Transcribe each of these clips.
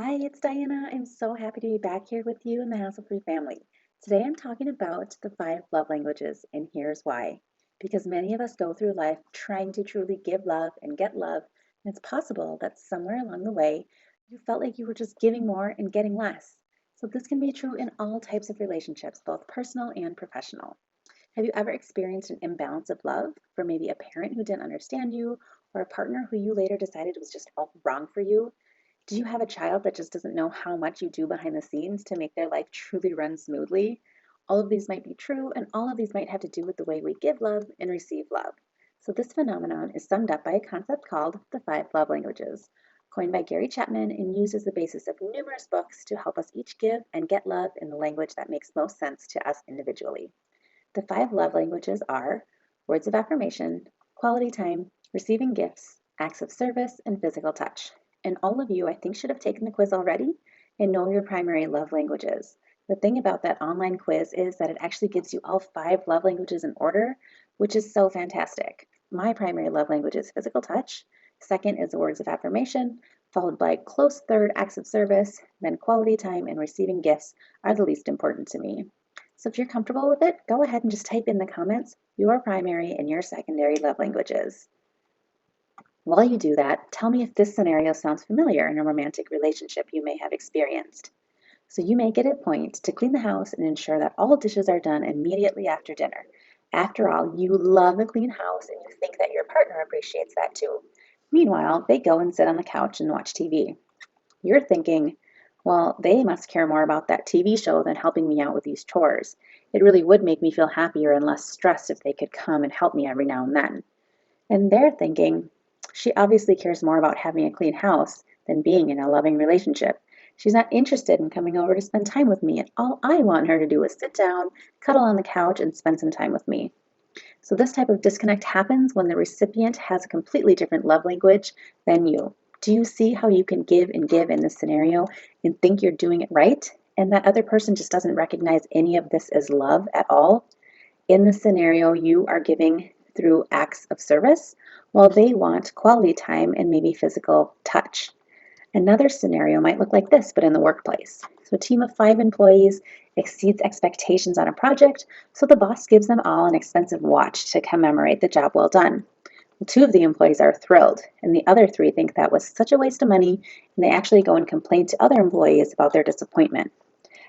Hi, it's Diana. I'm so happy to be back here with you in the Hassle-Free family. Today I'm talking about the five love languages, and here's why. Because many of us go through life trying to truly give love and get love, and it's possible that somewhere along the way you felt like you were just giving more and getting less. So this can be true in all types of relationships, both personal and professional. Have you ever experienced an imbalance of love from maybe a parent who didn't understand you, or a partner who you later decided was just all wrong for you? Do you have a child that just doesn't know how much you do behind the scenes to make their life truly run smoothly? All of these might be true, and all of these might have to do with the way we give love and receive love. So, this phenomenon is summed up by a concept called the five love languages, coined by Gary Chapman and used as the basis of numerous books to help us each give and get love in the language that makes most sense to us individually. The five love languages are words of affirmation, quality time, receiving gifts, acts of service, and physical touch. And all of you, I think, should have taken the quiz already and know your primary love languages. The thing about that online quiz is that it actually gives you all five love languages in order, which is so fantastic. My primary love language is physical touch. Second is words of affirmation, followed by close third, acts of service. Then quality time and receiving gifts are the least important to me. So if you're comfortable with it, go ahead and just type in the comments your primary and your secondary love languages. While you do that, tell me if this scenario sounds familiar in a romantic relationship you may have experienced. So you may get a point to clean the house and ensure that all dishes are done immediately after dinner. After all, you love a clean house and you think that your partner appreciates that too. Meanwhile, they go and sit on the couch and watch TV. You're thinking, well, they must care more about that TV show than helping me out with these chores. It really would make me feel happier and less stressed if they could come and help me every now and then. And they're thinking, she obviously cares more about having a clean house than being in a loving relationship. She's not interested in coming over to spend time with me, and all I want her to do is sit down, cuddle on the couch, and spend some time with me. So, this type of disconnect happens when the recipient has a completely different love language than you. Do you see how you can give in this scenario and think you're doing it right? And that other person just doesn't recognize any of this as love at all? In this scenario, you are giving through acts of service while they want quality time and maybe physical touch. Another scenario might look like this, but in the workplace. So, a team of 5 employees exceeds expectations on a project, so the boss gives them all an expensive watch to commemorate the job well done. Well, 2 of the employees are thrilled, and the other 3 think that was such a waste of money, and they actually go and complain to other employees about their disappointment.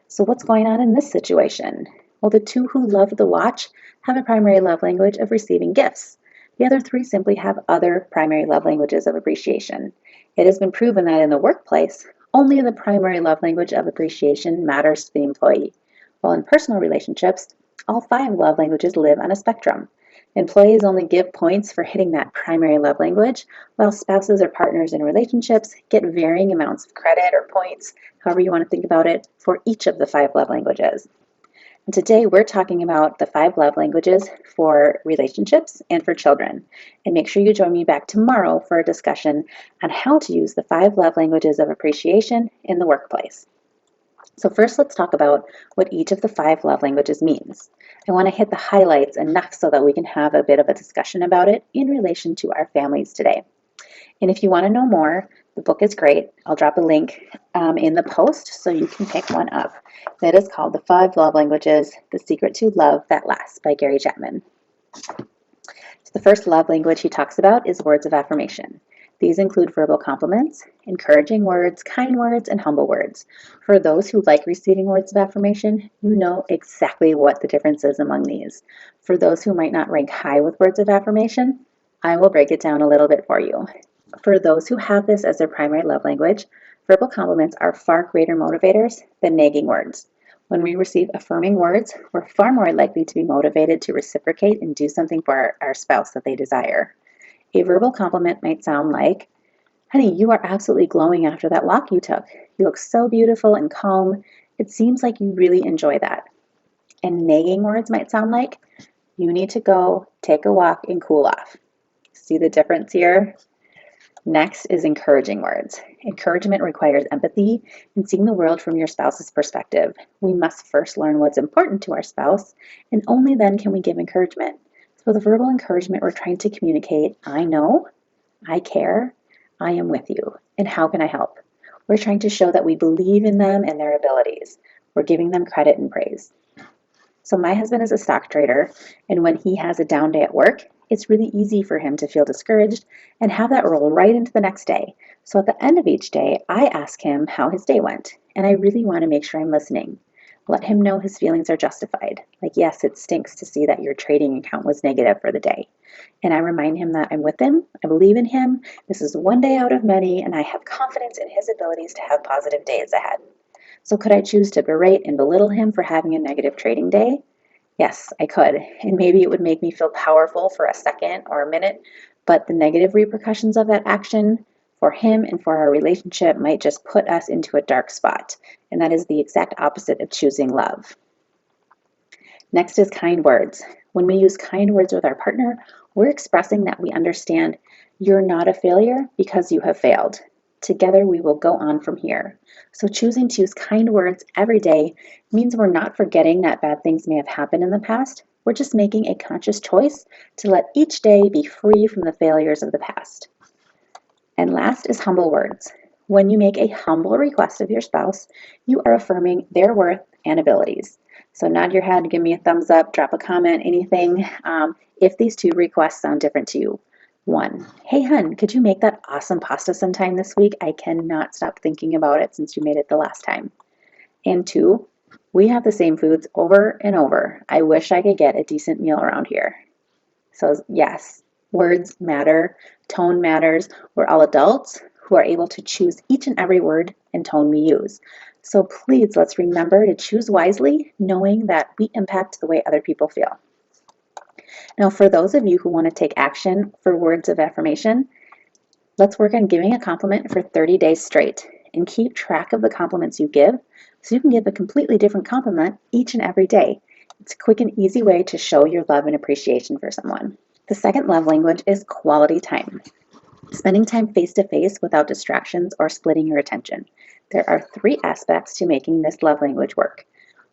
So, what's going on in this situation? Well, the 2 who love the watch have a primary love language of receiving gifts. The other 3 simply have other primary love languages of appreciation. It has been proven that in the workplace, only the primary love language of appreciation matters to the employee, while in personal relationships, all 5 love languages live on a spectrum. Employees only give points for hitting that primary love language, while spouses or partners in relationships get varying amounts of credit or points, however you want to think about it, for each of the 5 love languages. And today we're talking about the 5 love languages for relationships and for children. And make sure you join me back tomorrow for a discussion on how to use the 5 love languages of appreciation in the workplace. So first, let's talk about what each of the 5 love languages means. I want to hit the highlights enough so that we can have a bit of a discussion about it in relation to our families today. And if you want to know more, the book is great. I'll drop a link in the post so you can pick one up. That is called The 5 Love Languages, The Secret to Love That Lasts by Gary Chapman. So the first love language he talks about is words of affirmation. These include verbal compliments, encouraging words, kind words, and humble words. For those who like receiving words of affirmation, you know exactly what the difference is among these. For those who might not rank high with words of affirmation, I will break it down a little bit for you. For those who have this as their primary love language, verbal compliments are far greater motivators than nagging words. When we receive affirming words, we're far more likely to be motivated to reciprocate and do something for our spouse that they desire. A verbal compliment might sound like, "Honey, you are absolutely glowing after that walk you took. You look so beautiful and calm. It seems like you really enjoy that." And nagging words might sound like, "You need to go take a walk and cool off." See the difference here? Next is encouraging words. Encouragement requires empathy and seeing the world from your spouse's perspective. We must first learn what's important to our spouse, and only then can we give encouragement. So, the verbal encouragement, we're trying to communicate, I know, I care, I am with you, and how can I help? We're trying to show that we believe in them and their abilities. We're giving them credit and praise. So my husband is a stock trader, and when he has a down day at work, it's really easy for him to feel discouraged and have that roll right into the next day. So at the end of each day, I ask him how his day went, and I really want to make sure I'm listening. Let him know his feelings are justified. Like, yes, it stinks to see that your trading account was negative for the day. And I remind him that I'm with him, I believe in him, this is one day out of many, and I have confidence in his abilities to have positive days ahead. So could I choose to berate and belittle him for having a negative trading day? Yes, I could. And maybe it would make me feel powerful for a second or a minute, but the negative repercussions of that action for him and for our relationship might just put us into a dark spot. And that is the exact opposite of choosing love. Next is kind words. When we use kind words with our partner, we're expressing that we understand you're not a failure because you have failed. Together we will go on from here. So choosing to use kind words every day means we're not forgetting that bad things may have happened in the past. We're just making a conscious choice to let each day be free from the failures of the past. And last is humble words. When you make a humble request of your spouse, you are affirming their worth and abilities. So nod your head, give me a thumbs up, drop a comment, anything, if these two requests sound different to you. 1, hey hun, could you make that awesome pasta sometime this week? I cannot stop thinking about it since you made it the last time. And 2, we have the same foods over and over. I wish I could get a decent meal around here. So yes, words matter, tone matters. We're all adults who are able to choose each and every word and tone we use. So please, let's remember to choose wisely, knowing that we impact the way other people feel. Now, for those of you who want to take action for words of affirmation, let's work on giving a compliment for 30 days straight and keep track of the compliments you give so you can give a completely different compliment each and every day. It's a quick and easy way to show your love and appreciation for someone. The second love language is quality time. Spending time face to face without distractions or splitting your attention. There are 3 aspects to making this love language work.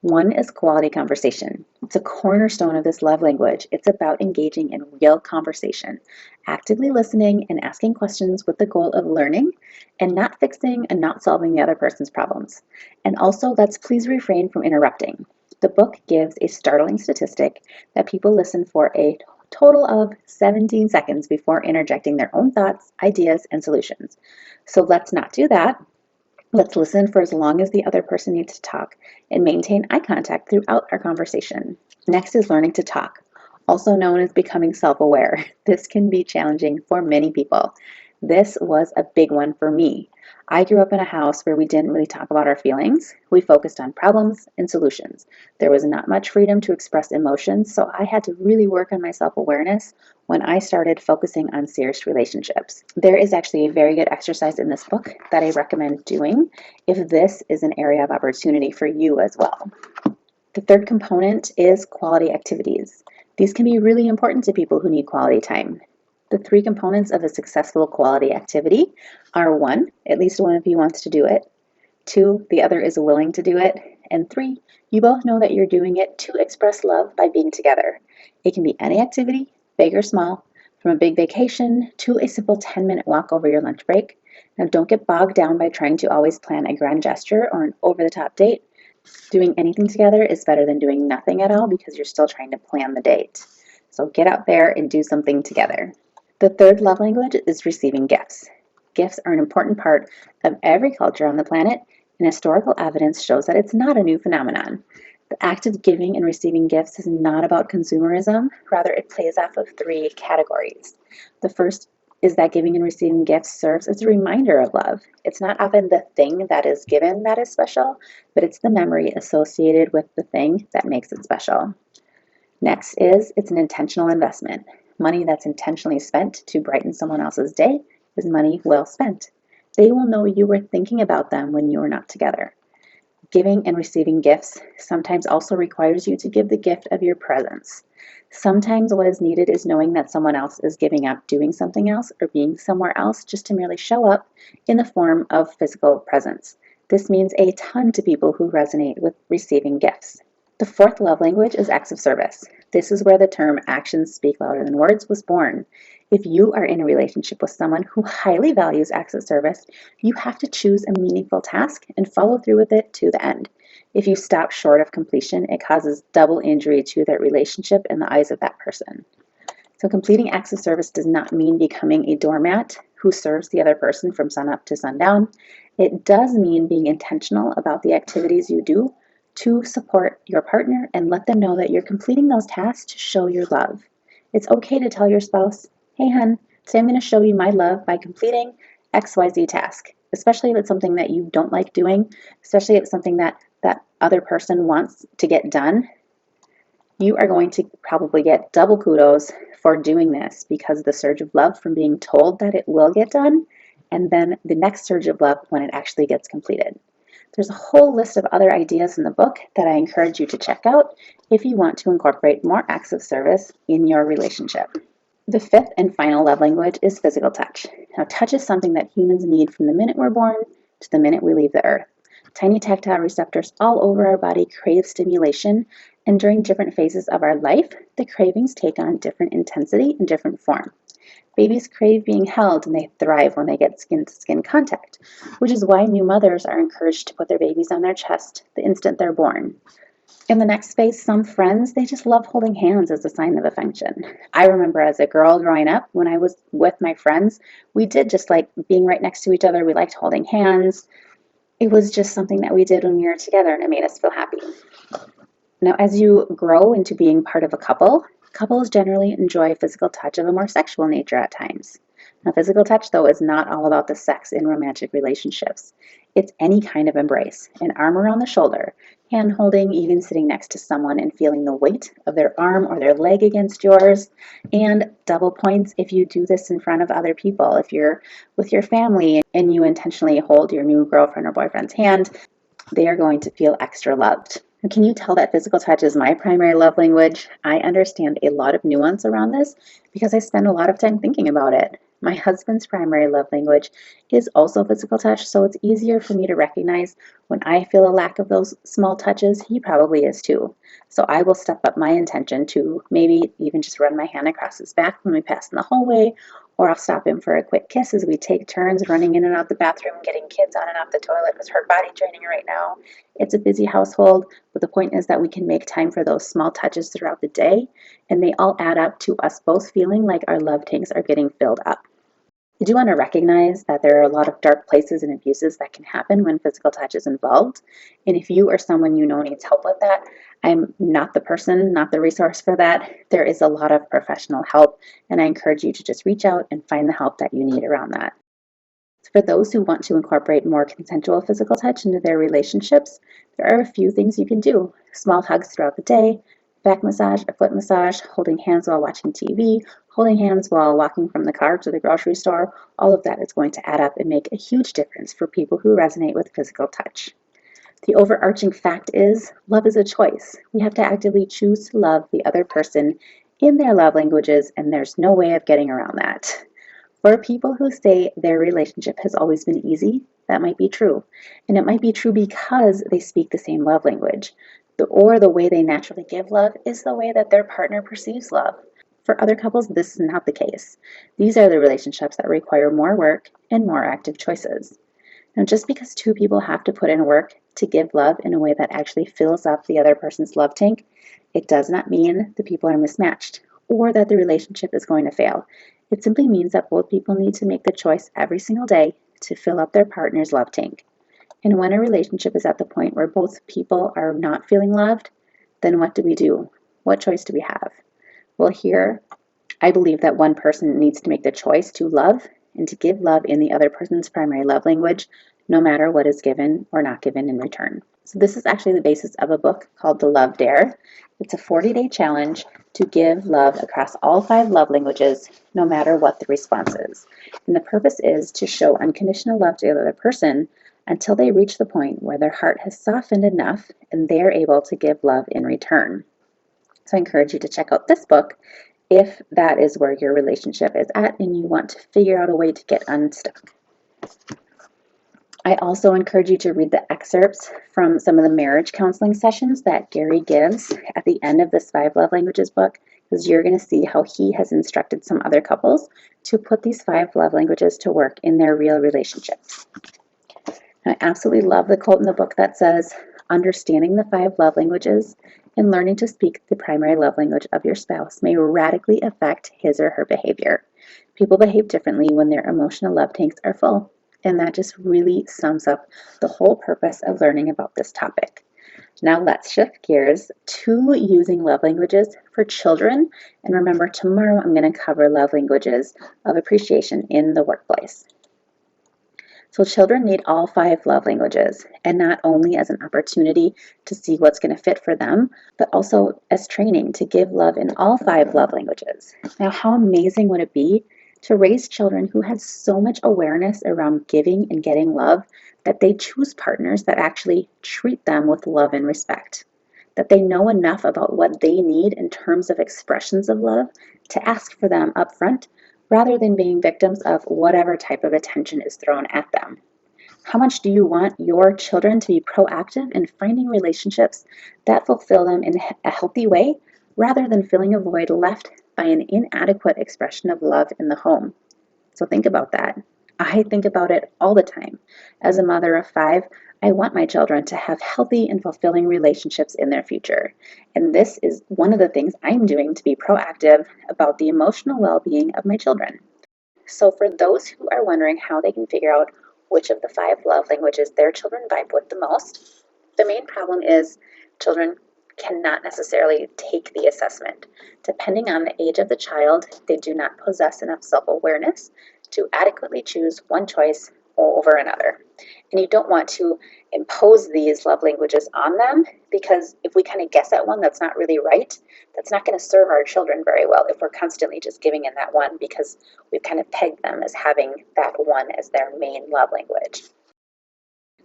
1 is quality conversation. It's a cornerstone of this love language. It's about engaging in real conversation, actively listening and asking questions with the goal of learning and not fixing and not solving the other person's problems. And also, let's please refrain from interrupting. The book gives a startling statistic that people listen for a total of 17 seconds before interjecting their own thoughts, ideas, and solutions. So let's not do that. Let's listen for as long as the other person needs to talk and maintain eye contact throughout our conversation. Next is learning to talk, also known as becoming self-aware. This can be challenging for many people. This was a big one for me. I grew up in a house where we didn't really talk about our feelings. We focused on problems and solutions. There was not much freedom to express emotions, so I had to really work on my self-awareness when I started focusing on serious relationships. There is actually a very good exercise in this book that I recommend doing if this is an area of opportunity for you as well. The third component is quality activities. These can be really important to people who need quality time. The 3 components of a successful quality activity are 1, at least one of you wants to do it. 2, the other is willing to do it. And 3, you both know that you're doing it to express love by being together. It can be any activity, big or small, from a big vacation to a simple 10-minute walk over your lunch break. Now, don't get bogged down by trying to always plan a grand gesture or an over-the-top date. Doing anything together is better than doing nothing at all because you're still trying to plan the date. So get out there and do something together. The third love language is receiving gifts. Gifts are an important part of every culture on the planet, and historical evidence shows that it's not a new phenomenon. The act of giving and receiving gifts is not about consumerism. Rather, it plays off of 3 categories. The first is that giving and receiving gifts serves as a reminder of love. It's not often the thing that is given that is special, but it's the memory associated with the thing that makes it special. Next is it's an intentional investment. Money that's intentionally spent to brighten someone else's day is money well spent. They will know you were thinking about them when you were not together. Giving and receiving gifts sometimes also requires you to give the gift of your presence. Sometimes what is needed is knowing that someone else is giving up doing something else or being somewhere else just to merely show up in the form of physical presence. This means a ton to people who resonate with receiving gifts. The fourth love language is acts of service. This is where the term actions speak louder than words was born. If you are in a relationship with someone who highly values acts of service, you have to choose a meaningful task and follow through with it to the end. If you stop short of completion, it causes double injury to that relationship in the eyes of that person. So completing acts of service does not mean becoming a doormat who serves the other person from sunup to sundown. It does mean being intentional about the activities you do to support your partner and let them know that you're completing those tasks to show your love. It's okay to tell your spouse, hey hun, today I'm going to show you my love by completing XYZ task, especially if it's something that you don't like doing, especially if it's something that that other person wants to get done. You are going to probably get double kudos for doing this because of the surge of love from being told that it will get done, and then the next surge of love when it actually gets completed. There's a whole list of other ideas in the book that I encourage you to check out if you want to incorporate more acts of service in your relationship. The fifth and final love language is physical touch. Now, touch is something that humans need from the minute we're born to the minute we leave the earth. Tiny tactile receptors all over our body crave stimulation, and during different phases of our life, the cravings take on different intensity and different form. Babies crave being held and they thrive when they get skin-to-skin contact, which is why new mothers are encouraged to put their babies on their chest the instant they're born. In the next phase, some friends, they just love holding hands as a sign of affection. I remember as a girl growing up, when I was with my friends, we did just like being right next to each other. We liked holding hands. It was just something that we did when we were together and it made us feel happy. Now, as you grow into being part of a couple, couples generally enjoy physical touch of a more sexual nature at times. Now, physical touch, though, is not all about the sex in romantic relationships. It's any kind of embrace, an arm around the shoulder, hand holding, even sitting next to someone and feeling the weight of their arm or their leg against yours, and double points if you do this in front of other people. If you're with your family and you intentionally hold your new girlfriend or boyfriend's hand, they are going to feel extra loved. Can you tell that physical touch is my primary love language? I understand a lot of nuance around this because I spend a lot of time thinking about it. My husband's primary love language is also physical touch, so it's easier for me to recognize when I feel a lack of those small touches. He probably is too. So I will step up my intention to maybe even just run my hand across his back when we pass in the hallway, or I'll stop him for a quick kiss as we take turns running in and out the bathroom, getting kids on and off the toilet because her body training right now. It's a busy household, but the point is that we can make time for those small touches throughout the day, and they all add up to us both feeling like our love tanks are getting filled up. I do want to recognize that there are a lot of dark places and abuses that can happen when physical touch is involved. And if you or someone you know needs help with that, I'm not the person, not the resource for that. There is a lot of professional help, and I encourage you to just reach out and find the help that you need around that. For those who want to incorporate more consensual physical touch into their relationships, there are a few things you can do. Small hugs throughout the day, back massage, a foot massage, holding hands while watching TV, holding hands while walking from the car to the grocery store. All of that is going to add up and make a huge difference for people who resonate with physical touch. The overarching fact is love is a choice. We have to actively choose to love the other person in their love languages, and there's no way of getting around that. For people who say their relationship has always been easy, that might be true. And it might be true because they speak the same love language. Or the way they naturally give love is the way that their partner perceives love. For other couples, this is not the case. These are the relationships that require more work and more active choices. Now, just because two people have to put in work to give love in a way that actually fills up the other person's love tank, it does not mean the people are mismatched or that the relationship is going to fail. It simply means that both people need to make the choice every single day to fill up their partner's love tank. And when a relationship is at the point where both people are not feeling loved, then what do we do? What choice do we have? Well, here, I believe that one person needs to make the choice to love and to give love in the other person's primary love language, no matter what is given or not given in return. So this is actually the basis of a book called The Love Dare. It's a 40-day challenge to give love across all 5 love languages, no matter what the response is. And the purpose is to show unconditional love to the other person until they reach the point where their heart has softened enough and they are able to give love in return. So I encourage you to check out this book if that is where your relationship is at and you want to figure out a way to get unstuck. I also encourage you to read the excerpts from some of the marriage counseling sessions that Gary gives at the end of this Five Love Languages book, because you're going to see how he has instructed some other couples to put these five love languages to work in their real relationships. I absolutely love the quote in the book that says, understanding the five love languages and learning to speak the primary love language of your spouse may radically affect his or her behavior. People behave differently when their emotional love tanks are full. And that just really sums up the whole purpose of learning about this topic. Now let's shift gears to using love languages for children. And remember, tomorrow I'm going to cover love languages of appreciation in the workplace. So children need all five love languages, and not only as an opportunity to see what's going to fit for them, but also as training to give love in all five love languages. Now, how amazing would it be to raise children who had so much awareness around giving and getting love that they choose partners that actually treat them with love and respect, that they know enough about what they need in terms of expressions of love to ask for them up front rather than being victims of whatever type of attention is thrown at them. How much do you want your children to be proactive in finding relationships that fulfill them in a healthy way rather than filling a void left by an inadequate expression of love in the home? So think about that. I think about it all the time. As a mother of five, I want my children to have healthy and fulfilling relationships in their future. And this is one of the things I'm doing to be proactive about the emotional well-being of my children. So for those who are wondering how they can figure out which of the five love languages their children vibe with the most, the main problem is children cannot necessarily take the assessment. Depending on the age of the child, they do not possess enough self-awareness to adequately choose one choice over another. And you don't want to impose these love languages on them, because if we kind of guess at one that's not really right, that's not going to serve our children very well if we're constantly just giving in that one because we've kind of pegged them as having that one as their main love language.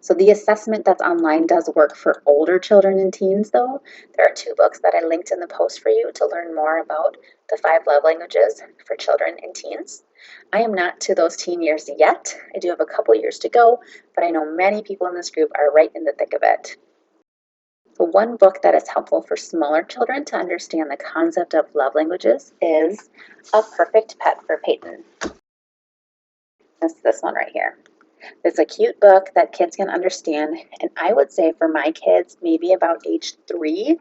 So the assessment that's online does work for older children and teens, though. There are two books that I linked in the post for you to learn more about the five love languages for children and teens. I am not to those teen years yet. I do have a couple years to go, but I know many people in this group are right in the thick of it. The one book that is helpful for smaller children to understand the concept of love languages is A Perfect Pet for Peyton. That's this one right here. It's a cute book that kids can understand, and I would say for my kids, maybe about age 3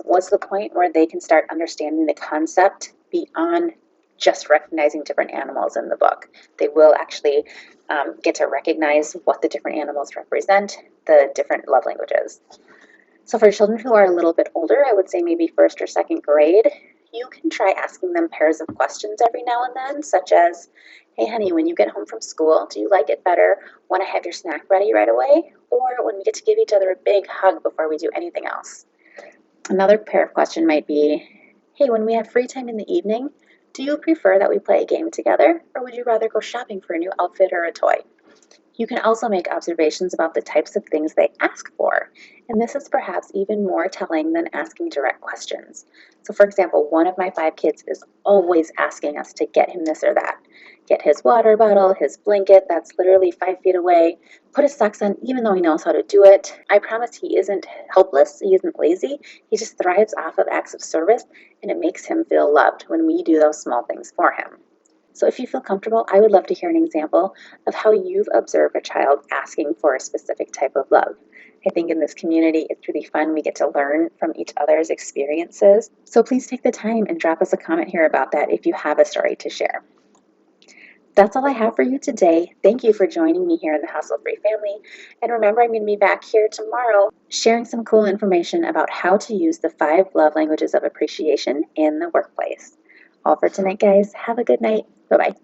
was the point where they can start understanding the concept beyond just recognizing different animals in the book. They will actually get to recognize what the different animals represent, the different love languages. So for children who are a little bit older, I would say maybe first or second grade, you can try asking them pairs of questions every now and then, such as, hey honey, when you get home from school, do you like it better when I have your snack ready right away, or when we get to give each other a big hug before we do anything else? Another pair of question might be, hey, when we have free time in the evening, do you prefer that we play a game together, or would you rather go shopping for a new outfit or a toy? You can also make observations about the types of things they ask for, and this is perhaps even more telling than asking direct questions. So for example, one of my 5 kids is always asking us to get him this or that. Get his water bottle, his blanket that's literally 5 feet away, put his socks on even though he knows how to do it. I promise he isn't helpless, he isn't lazy, he just thrives off of acts of service, and it makes him feel loved when we do those small things for him. So if you feel comfortable, I would love to hear an example of how you've observed a child asking for a specific type of love. I think in this community, it's really fun. We get to learn from each other's experiences. So please take the time and drop us a comment here about that if you have a story to share. That's all I have for you today. Thank you for joining me here in the Hustle-Free family. And remember, I'm going to be back here tomorrow sharing some cool information about how to use the 5 love languages of appreciation in the workplace. All for tonight, guys. Have a good night. Bye-bye.